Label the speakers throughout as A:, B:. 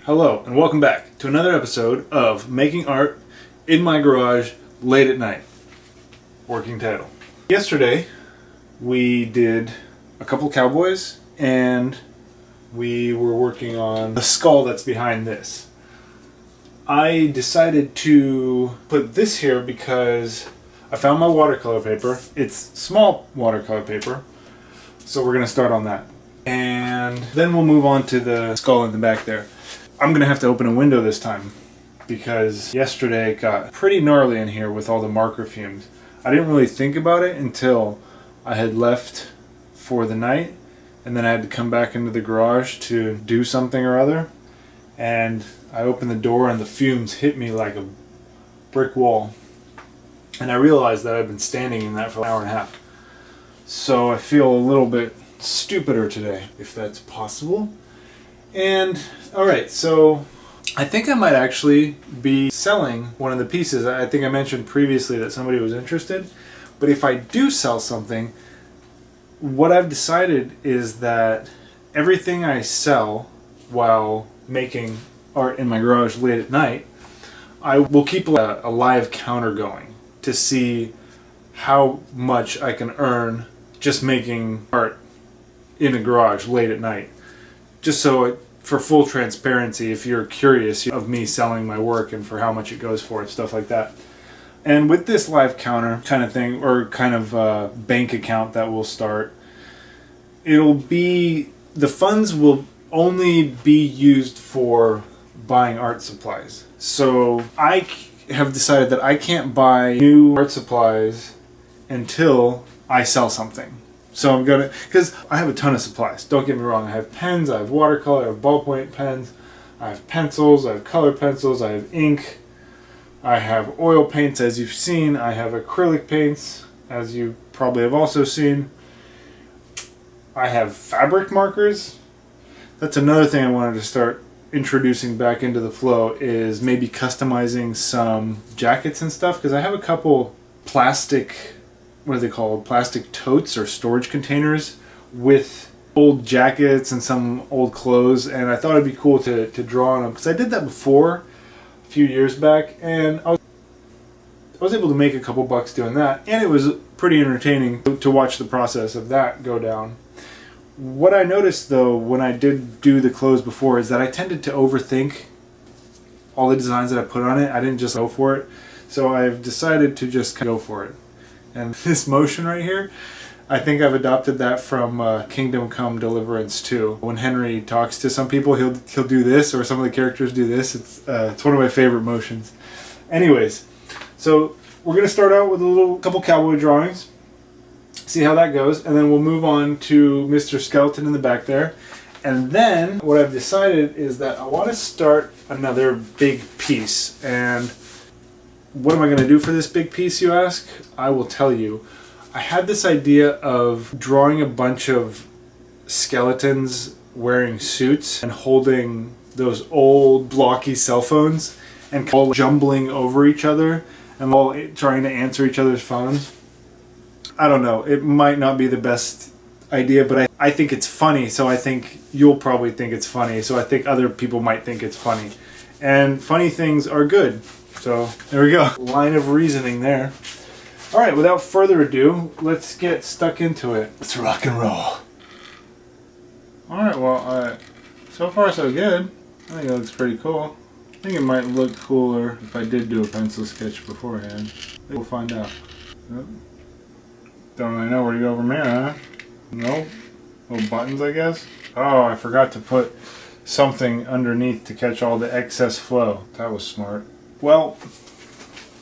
A: Hello and welcome back to another episode of Making Art in My Garage Late at Night. Working title. Yesterday we did a couple Cowboys and we were working on the skull that's behind this. I decided to put this here because I found my watercolor paper. It's small watercolor paper, so we're going to start on that. And then we'll move on to the skull in the back there. I'm going to have to open a window this time because yesterday it got pretty gnarly in here with all the marker fumes. I didn't really think about it until I had left for the night, and then I had to come back into the garage to do something or other. And I opened the door and the fumes hit me like a brick wall. And I realized that I've been standing in that for an hour and a half. So I feel a little bit stupider today, if that's possible. And alright, so I think I might actually be selling one of the pieces. I think I mentioned previously that somebody was interested. But if I do sell something, what I've decided is that everything I sell while making art in my garage late at night, I will keep a live counter going to see how much I can earn just making art in a garage late at night. Just so for full transparency, if you're curious of me selling my work and for how much it goes for and stuff like that. And with this live counter kind of thing, or kind of bank account that we'll start, it'll be, the funds will only be used for buying art supplies. So I have decided that I can't buy new art supplies until I sell something. So I'm gonna, because I have a ton of supplies, don't get me wrong. I have pens, I have watercolor, I have ballpoint pens, I have pencils, I have color pencils, I have ink, I have oil paints as you've seen, I have acrylic paints as you probably have also seen. I have fabric markers. That's another thing I wanted to start introducing back into the flow, is maybe customizing some jackets and stuff, because I have a couple plastic, what are they called, plastic totes or storage containers with old jackets and some old clothes, and I thought it'd be cool to draw on them, because I did that before a few years back, and I was able to make a couple bucks doing that, and it was pretty entertaining to watch the process of that go down. What I noticed though when I did do the clothes before is that I tended to overthink all the designs that I put on it. I didn't just go for it, so I've decided to just go for it. And this motion right here, I think I've adopted that from Kingdom Come Deliverance 2. When Henry talks to some people, he'll do this, or some of the characters do this. It's one of my favorite motions. Anyways, so we're gonna start out with couple cowboy drawings, see how that goes, and then we'll move on to Mr. Skeleton in the back there. And then what I've decided is that I want to start another big piece. And what am I going to do for this big piece, you ask? I will tell you. I had this idea of drawing a bunch of skeletons wearing suits and holding those old blocky cell phones and all jumbling over each other and all trying to answer each other's phones. I don't know, it might not be the best idea, but I think it's funny, so I think you'll probably think it's funny, so I think other people might think it's funny. And funny things are good. So there we go. Line of reasoning there. Alright, without further ado, let's get stuck into it. Let's rock and roll. Alright, well, so far so good. I think it looks pretty cool. I think it might look cooler if I did do a pencil sketch beforehand. We'll find out. Yep. Don't really know where to go from here, huh? Nope. Little buttons, I guess. Oh, I forgot to put something underneath to catch all the excess flow. That was smart. Well,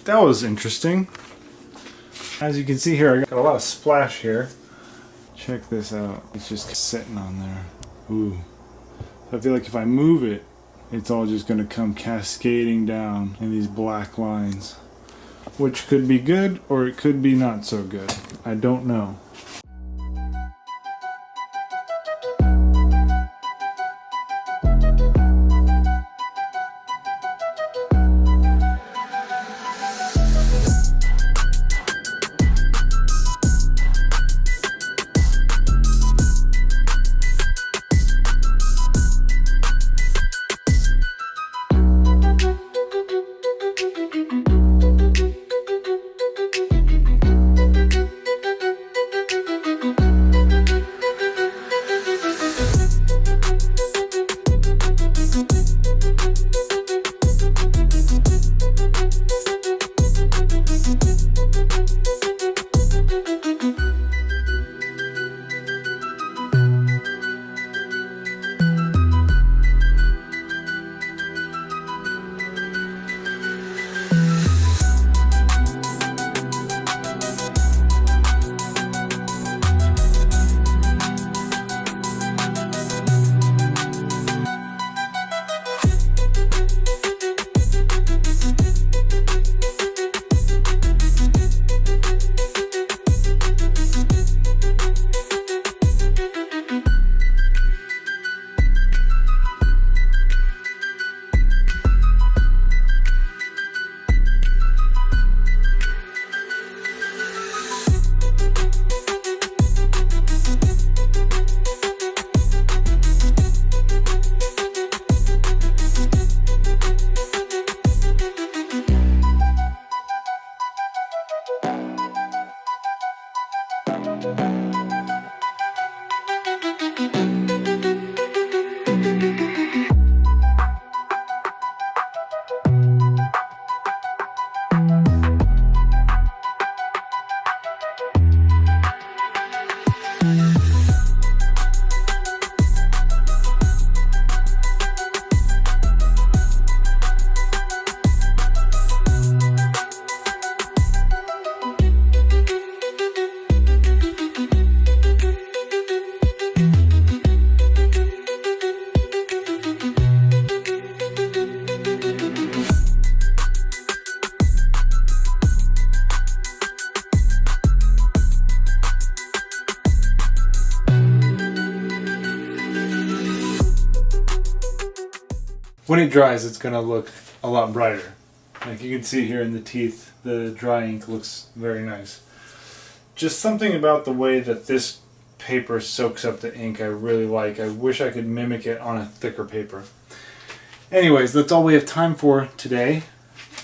A: that was interesting. As you can see here, I got a lot of splash here. Check this out. It's just sitting on there. Ooh. So I feel like if I move it, it's all just going to come cascading down in these black lines. Which could be good, or it could be not so good. I don't know. when it dries, it's going to look a lot brighter. Like you can see here in the teeth, the dry ink looks very nice. Just something about the way that this paper soaks up the ink I really like. I wish I could mimic it on a thicker paper. Anyways, that's all we have time for today.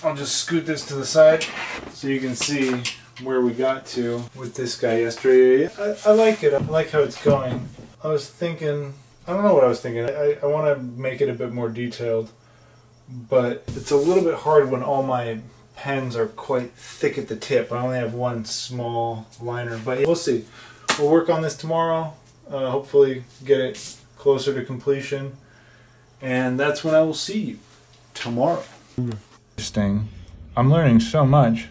A: I'll just scoot this to the side so you can see where we got to with this guy yesterday. I like it. I like how it's going. I was thinking, I don't know what I was thinking. I want to make it a bit more detailed, but it's a little bit hard when all my pens are quite thick at the tip. I only have one small liner, but we'll see. We'll work on this tomorrow, hopefully get it closer to completion, and that's when I will see you tomorrow. Interesting. I'm learning so much.